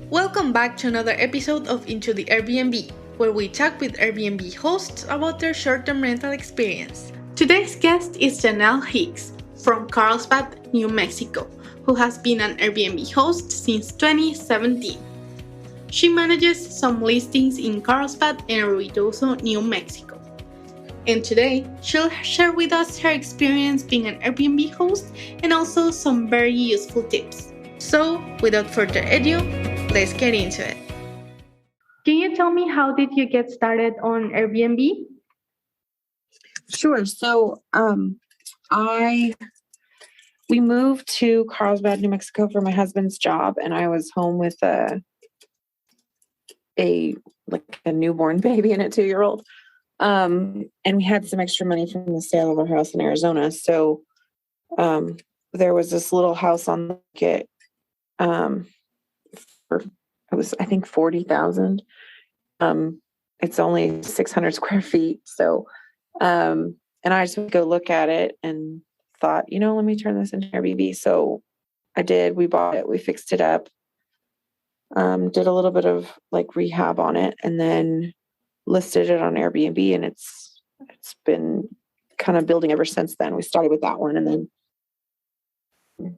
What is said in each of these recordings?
Welcome back to another episode of Into the Airbnb, where we talk with Airbnb hosts about their short-term rental experience. Today's guest is Janelle Hicks from Carlsbad, New Mexico, who has been an Airbnb host since 2017. She manages some listings in Carlsbad and Ruidoso, New Mexico. And today, she'll share with us her experience being an Airbnb host and also some very useful tips. So, without further ado, let's get into it. Can you tell me how did you get started on Airbnb? Sure. So, we moved to Carlsbad, New Mexico for my husband's job, and I was home with a newborn baby and a 2-year-old. And we had some extra money from the sale of our house in Arizona. So, there was this little house on the market, it was, I think, $40,000. It's only 600 square feet. So, and I just would go look at it and thought, let me turn this into Airbnb. So I did. We bought it. We fixed it up. Did a little bit of rehab on it, and then listed it on Airbnb. And it's been kind of building ever since then. We started with that one, and then it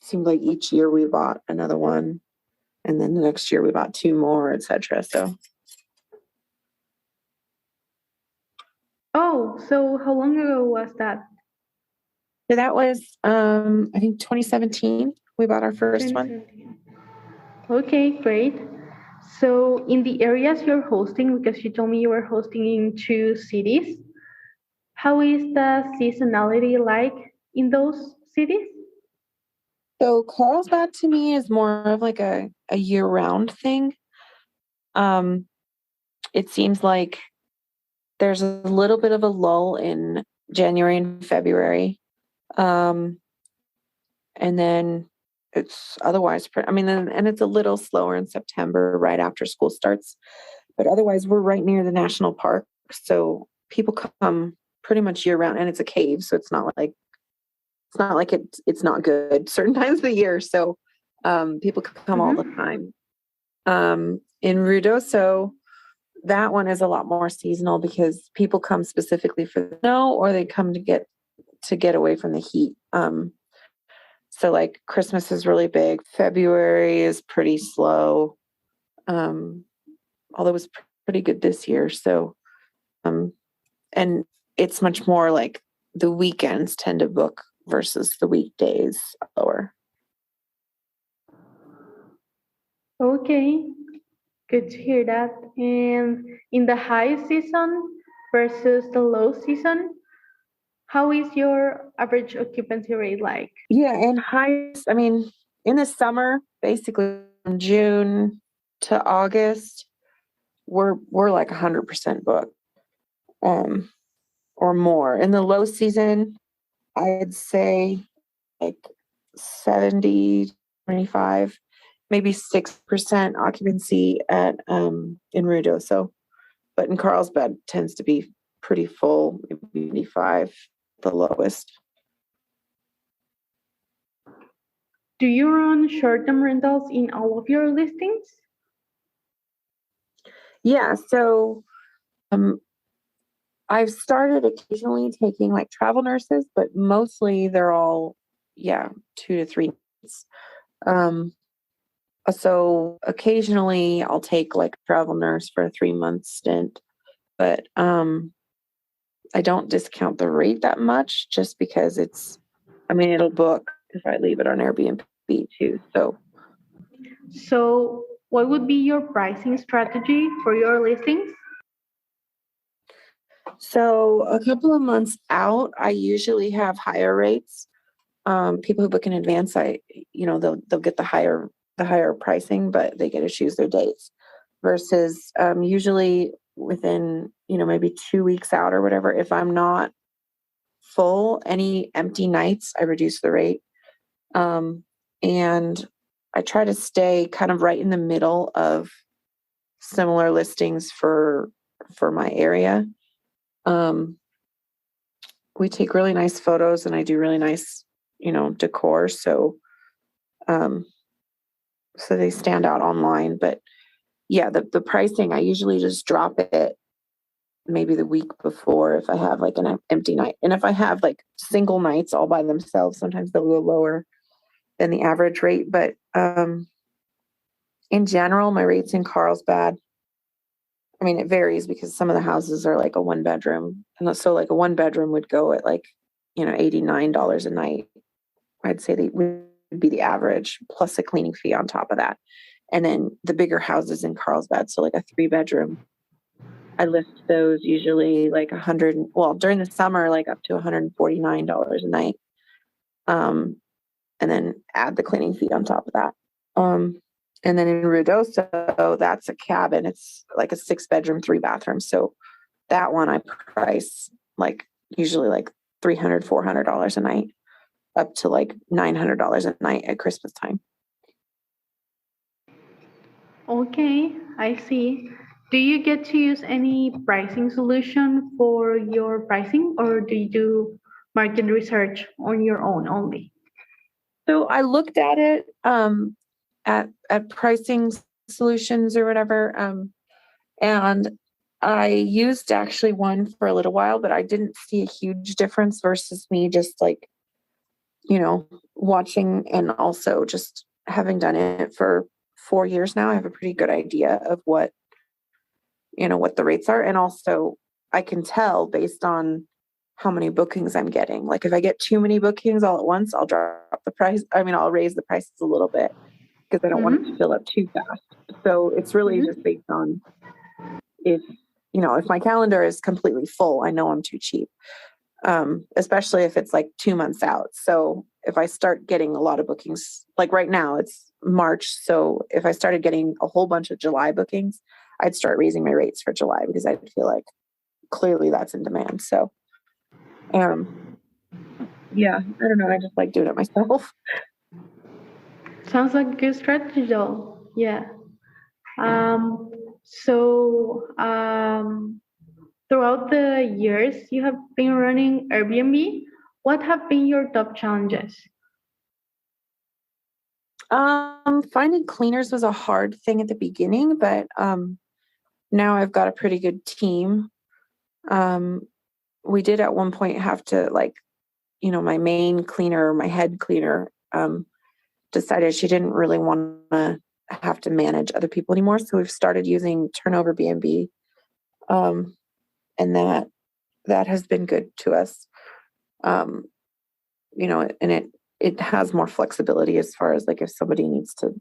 seemed like each year we bought another one. And then the next year we bought 2 more, etc. So. Oh, so how long ago was that? So that was, I think 2017, we bought our first one. Okay, great. So in the areas you're hosting, because you told me you were hosting in 2 cities, how is the seasonality like in those cities? So Carlsbad to me is more of like a year-round thing. It seems like there's a little bit of a lull in January and February. And then it's otherwise, and it's a little slower in September, right after school starts. But otherwise, we're right near the national park. So people come pretty much year round, and it's a cave. So it's not like it's not good certain times of the year. So people come all the time. In Ruidoso, that one is a lot more seasonal because people come specifically for the snow, or they come to get away from the heat. So like Christmas is really big. February is pretty slow. Although it was pretty good this year. So, and it's much more like the weekends tend to book versus the weekdays lower. Okay, good to hear that. And in the high season versus the low season, how is your average occupancy rate like? Yeah, and highest, in the summer, basically from June to August, we're like 100% booked, or more. In the low season, I'd say like 70, 25, maybe 6% occupancy at in Ruidoso. But in Carlsbad tends to be pretty full, maybe 85, the lowest. Do you run short-term rentals in all of your listings? Yeah, so I've started occasionally taking like travel nurses, but mostly they're all 2 to 3 months. So occasionally I'll take like a travel nurse for a 3-month stint, but I don't discount the rate that much just because it'll book if I leave it on Airbnb too. So what would be your pricing strategy for your listings? So a couple of months out, I usually have higher rates. People who book in advance, they'll get the higher pricing, but they get to choose their dates. Versus usually within maybe 2 weeks out or whatever, if I'm not full, any empty nights, I reduce the rate. And I try to stay kind of right in the middle of similar listings for my area. We take really nice photos, and I do really nice, decor. So so they stand out online. But yeah, the pricing, I usually just drop it maybe the week before if I have like an empty night. And if I have like single nights all by themselves, sometimes they'll go lower than the average rate. But in general, my rates in Carlsbad, I mean, it varies because some of the houses are like a 1 bedroom. And so like a 1 bedroom would go at like, $89 a night. I'd say that would be the average plus a cleaning fee on top of that. And then the bigger houses in Carlsbad, so like a 3 bedroom, I list those usually like during the summer, like up to $149 a night. And then add the cleaning fee on top of that. And then in Ruidoso, that's a cabin. It's like a 6 bedroom, 3 bathroom. So that one I price like usually like $300, $400 a night, up to like $900 a night at Christmas time. Okay, I see. Do you get to use any pricing solution for your pricing, or do you do market research on your own only? So I looked at it at pricing solutions or whatever, and I used actually one for a little while, but I didn't see a huge difference versus me just like watching, and also just having done it for 4 years now. I have a pretty good idea of what the rates are, and also I can tell based on how many bookings I'm getting. Like if I get too many bookings all at once, I'll drop the price. I mean, I'll raise the prices a little bit because I don't want it to Mm-hmm. fill up too fast. So it's really just Mm-hmm. based on if my calendar is completely full, I know I'm too cheap. Especially if it's like 2 months out. So if I start getting a lot of bookings, like right now it's March. So if I started getting a whole bunch of July bookings, I'd start raising my rates for July because I feel like clearly that's in demand. So, yeah, I don't know. I just like doing it myself. Sounds like a good strategy, though. Yeah. Um, so, throughout the years you have been running Airbnb, what have been your top challenges? Finding cleaners was a hard thing at the beginning, but now I've got a pretty good team. Um, we did at one point have to my main cleaner, my head cleaner, decided she didn't really want to have to manage other people anymore. So we've started using Turnover B&B, and that has been good to us. Um, and it has more flexibility as far as like if somebody needs to,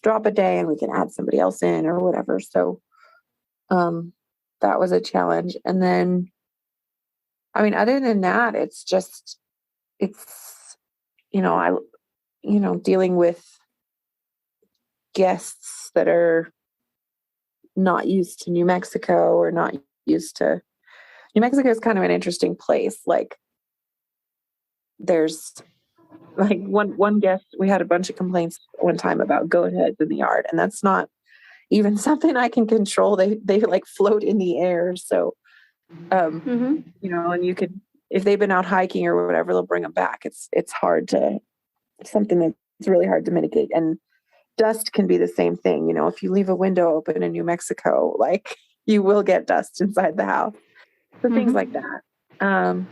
drop a day and we can add somebody else in or whatever. So that was a challenge. And then, I mean, other than that, it's I dealing with guests that are not used to New Mexico or not used to New Mexico is kind of an interesting place. Like there's like one guest, we had a bunch of complaints one time about goat heads in the yard, and that's not even something I can control. They like float in the air. So Mm-hmm. and you could, if they've been out hiking or whatever, they'll bring them back. It's something that's really hard to mitigate. And dust can be the same thing. If you leave a window open in New Mexico, like you will get dust inside the house. So things like Mm-hmm. that.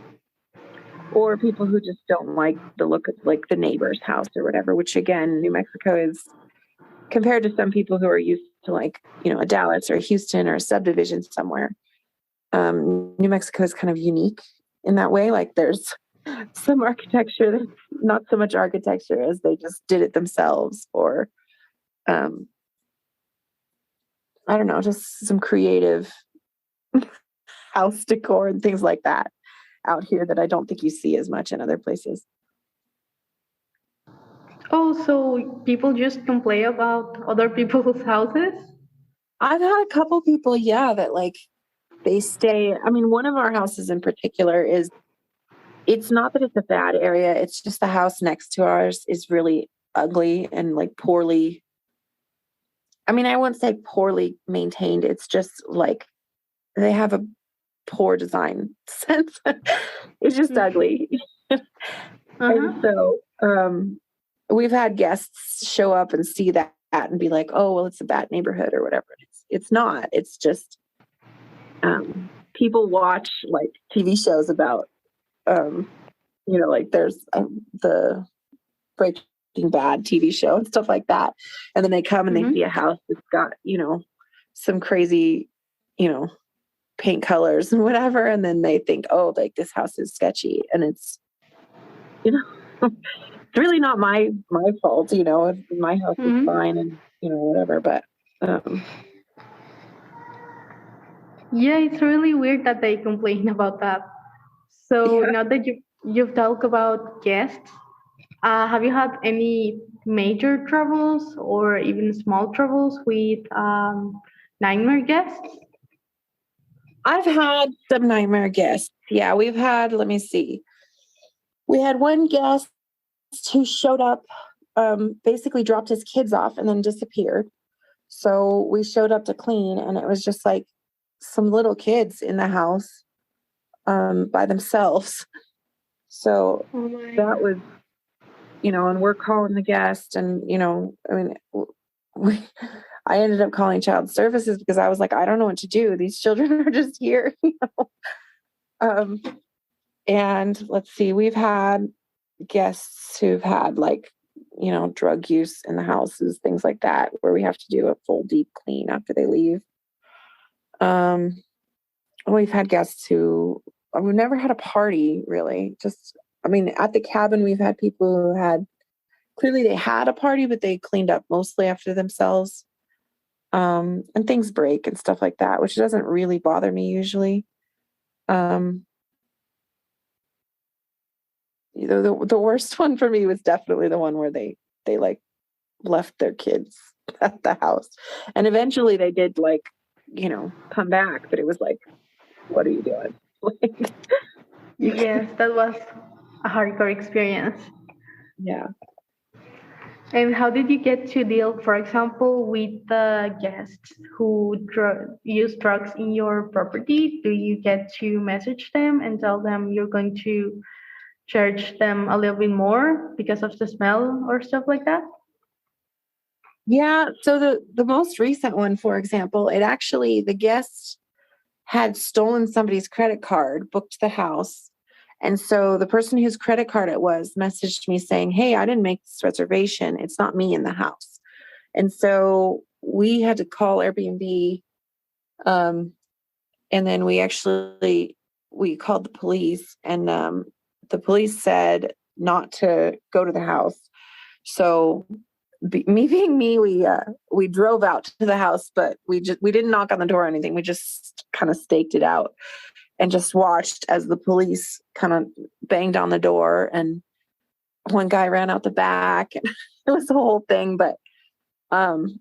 Or people who just don't like the look of like the neighbor's house or whatever, which again, New Mexico is, compared to some people who are used to like, a Dallas or a Houston or a subdivision somewhere. New Mexico is kind of unique in that way. Like there's some architecture that's not so much architecture as they just did it themselves, or I don't know, just some creative house decor and things like that out here that I don't think you see as much in other places. Oh, so people just complain about other people's houses? I've had a couple people, yeah, that like they stay. I mean, one of our houses in particular it's not that it's a bad area. It's just the house next to ours is really ugly and like poorly. I mean, I wouldn't say poorly maintained. It's just like they have a poor design sense. It's just ugly. And Uh-huh. so, we've had guests show up and see that and be like, oh, well, it's a bad neighborhood or whatever. It's not. It's just people watch like TV shows about, like there's the Breaking Bad TV show and stuff like that. And then they come and they see a house that's got, some crazy, paint colors and whatever. And then they think, oh, like this house is sketchy. And it's, it's really not my fault, my house is fine and, whatever. But, yeah, it's really weird that they complain about that. So now that you've talked about guests, have you had any major troubles or even small troubles with nightmare guests? I've had some nightmare guests. Yeah, we've had, let me see. We had one guest who showed up, basically dropped his kids off and then disappeared. So we showed up to clean and it was just like some little kids in the house by themselves. So that was, and we're calling the guest and, I ended up calling child services because I was like, I don't know what to do. These children are just here, and let's see, we've had guests who've had like, drug use in the houses, things like that, where we have to do a full deep clean after they leave. We've had guests who, we've never had a party really. Just, at the cabin, we've had people who had, clearly they had a party, but they cleaned up mostly after themselves. And things break and stuff like that, which doesn't really bother me usually. The worst one for me was definitely the one where they like left their kids at the house, and eventually they did like, come back, but it was like, what are you doing? Yes, that was a hardcore experience. Yeah. And how did you get to deal, for example, with the guests who use drugs in your property? Do you get to message them and tell them you're going to charge them a little bit more because of the smell or stuff like that? Yeah. So the most recent one, for example, the guest had stolen somebody's credit card, booked the house. And so the person whose credit card it was messaged me saying, hey, I didn't make this reservation. It's not me in the house. And so we had to call Airbnb. And then we called the police, and the police said not to go to the house. So me being me, we drove out to the house, but we didn't knock on the door or anything. We just kind of staked it out and just watched as the police kind of banged on the door, and one guy ran out the back, and it was the whole thing. But and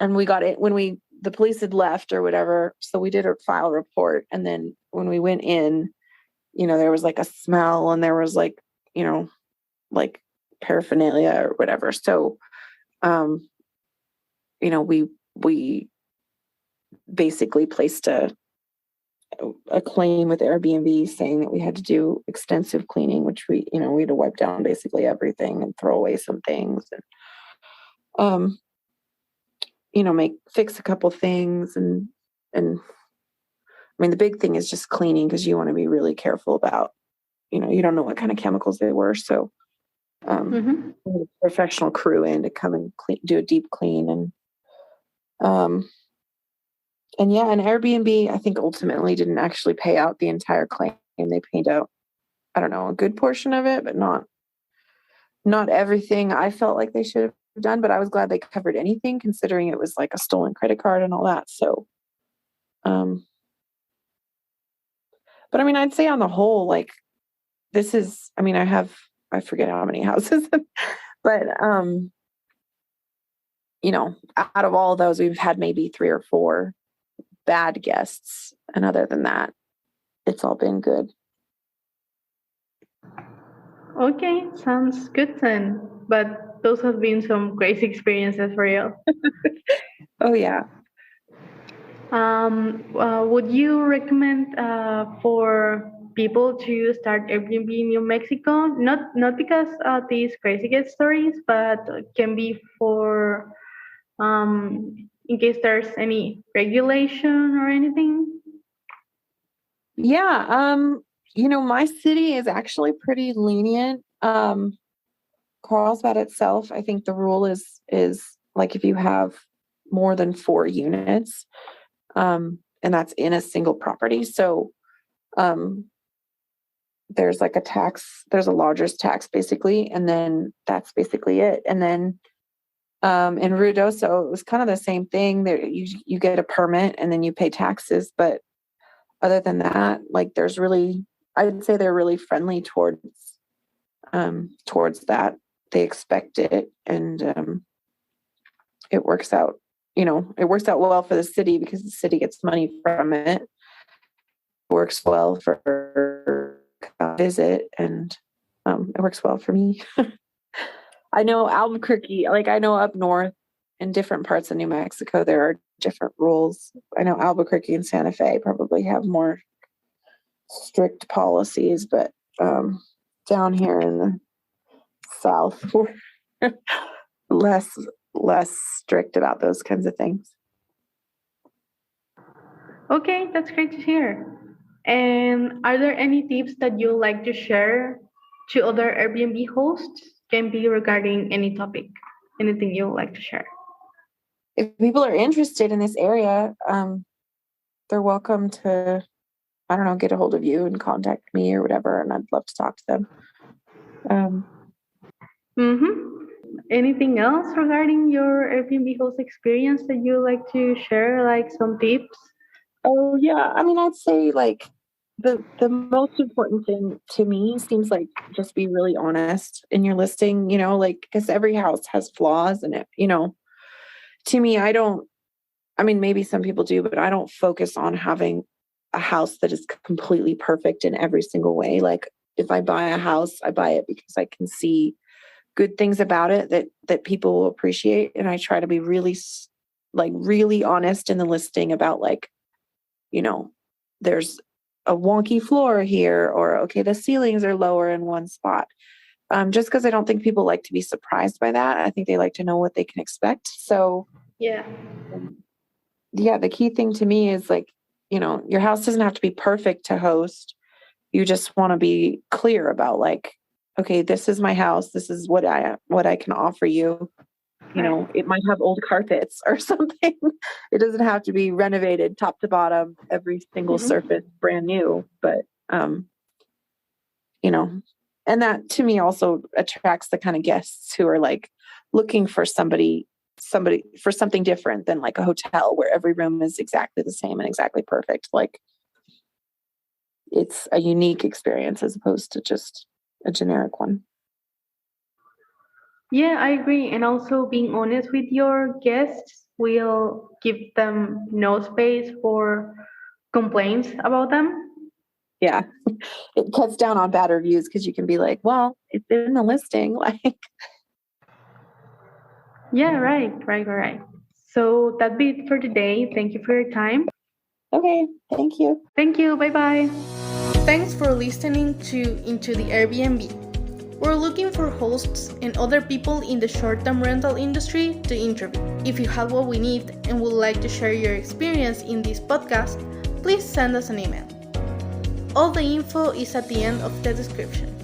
we got it when the police had left or whatever. So we did a file report, and then when we went in, there was like a smell, and there was like, like paraphernalia or whatever. So we basically placed a claim with Airbnb saying that we had to do extensive cleaning, which we had to wipe down basically everything and throw away some things, and fix a couple things, and the big thing is just cleaning, because you want to be really careful about, you don't know what kind of chemicals they were. So professional crew in to come and do a deep clean, and Airbnb, I think ultimately didn't actually pay out the entire claim. They paid out, I don't know, a good portion of it, but not everything I felt like they should have done. But I was glad they covered anything, considering it was like a stolen credit card and all that. So, but I'd say on the whole, like, this is, I forget how many houses, but, out of all of those, we've had maybe 3 or 4 bad guests. And other than that, it's all been good. Okay, sounds good then. But those have been some crazy experiences for you. Oh, yeah. Would you recommend for people to start Airbnb in New Mexico. Not because these crazy get stories, but can be for in case there's any regulation or anything. Yeah, my city is actually pretty lenient. Carlsbad itself, I think the rule is like if you have more than 4 units, and that's in a single property. So there's like there's a lodger's tax basically, and then that's basically it. And then in Ruidoso, it was kind of the same thing. There you get a permit and then you pay taxes, but other than that, like I'd say they're really friendly towards that. They expect it, and it works out. It works out well for the city because the city gets money from it. It works well for visit, and it works well for me. I know Albuquerque, like I know up north in different parts of New Mexico, there are different rules. I know Albuquerque and Santa Fe probably have more strict policies, but down here in the South, we're less strict about those kinds of things. Okay, that's great to hear. And are there any tips that you like to share to other Airbnb hosts? Can be regarding any topic, anything you would like to share. If people are interested in this area, they're welcome to, I don't know, get a hold of you and contact me or whatever, and I'd love to talk to them. Anything else regarding your Airbnb host experience that you like to share, like some tips? Oh yeah, I mean, I'd say like the most important thing to me seems like just be really honest in your listing, like because every house has flaws in it, to me, maybe some people do, but I don't focus on having a house that is completely perfect in every single way. Like if I buy a house, I buy it because I can see good things about it that people will appreciate. And I try to be really honest in the listing about like, there's a wonky floor here, or okay, the ceilings are lower in one spot. Just because I don't think people like to be surprised by that. I think they like to know what they can expect. So yeah, the key thing to me is like, your house doesn't have to be perfect to host. You just want to be clear about like, okay, this is my house. This is what I can offer you. It might have old carpets or something. It doesn't have to be renovated top to bottom, every single surface brand new. But, and that to me also attracts the kind of guests who are like looking for somebody for something different than like a hotel where every room is exactly the same and exactly perfect. Like it's a unique experience as opposed to just a generic one. Yeah, I agree. And also being honest with your guests will give them no space for complaints about them. Yeah. It cuts down on bad reviews because you can be like, well, it's in the listing. Like, yeah, right. So that'd be it for today. Thank you for your time. Okay, thank you. Thank you. Bye-bye. Thanks for listening to Into the Airbnb. We're looking for hosts and other people in the short-term rental industry to interview. If you have what we need and would like to share your experience in this podcast, please send us an email. All the info is at the end of the description.